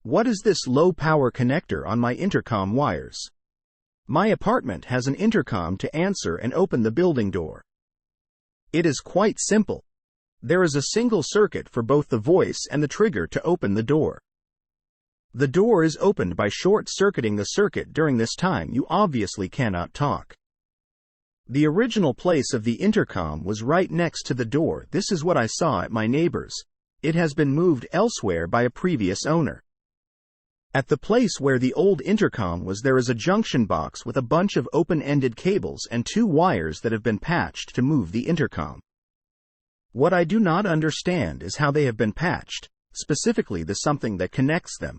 What is this low-power connector on my intercom wires? My apartment has an intercom to answer and open the building door. It is quite simple. There is a single circuit for both the voice and the trigger to open the door. The door is opened by short-circuiting the circuit. During this time you obviously cannot talk. The original place of the intercom was right next to the door. This is what I saw at my neighbor's. It has been moved elsewhere by a previous owner. At the place where the old intercom was, there is a junction box with a bunch of open-ended cables and 2 wires that have been patched to move the intercom. What I do not understand is how they have been patched, specifically the something that connects them.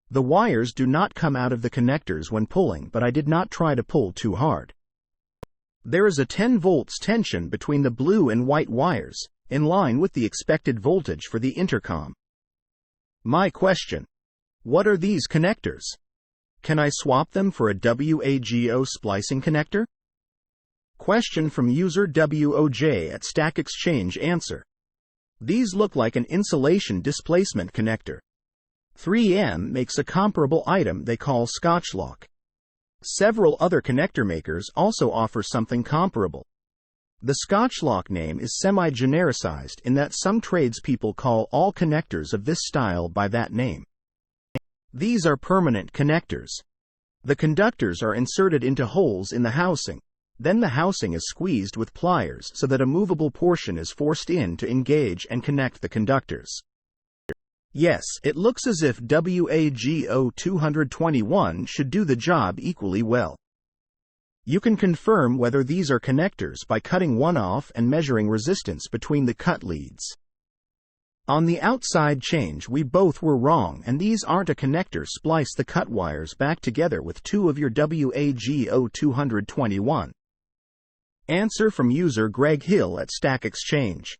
The wires do not come out of the connectors when pulling, but I did not try to pull too hard. There is a 10 volts tension between the blue and white wires, in line with the expected voltage for the intercom. My question: what are these connectors? Can I swap them for a WAGO splicing connector? Question from user WOJ at Stack Exchange. Answer: these look like an insulation displacement connector. 3M makes a comparable item they call Scotchlock. Several other connector makers also offer something comparable. The Scotchlock name is semi-genericized in that some tradespeople call all connectors of this style by that name. These are permanent connectors. The conductors are inserted into holes in the housing. Then the housing is squeezed with pliers so that a movable portion is forced in to engage and connect the conductors. Yes, it looks as if WAGO 221 should do the job equally well. You can confirm whether these are connectors by cutting one off and measuring resistance between the cut leads. On the outside change we both were wrong, and these aren't a connector. Splice the cut wires back together with 2 of your WAGO 221. Answer from user Greg Hill at Stack Exchange.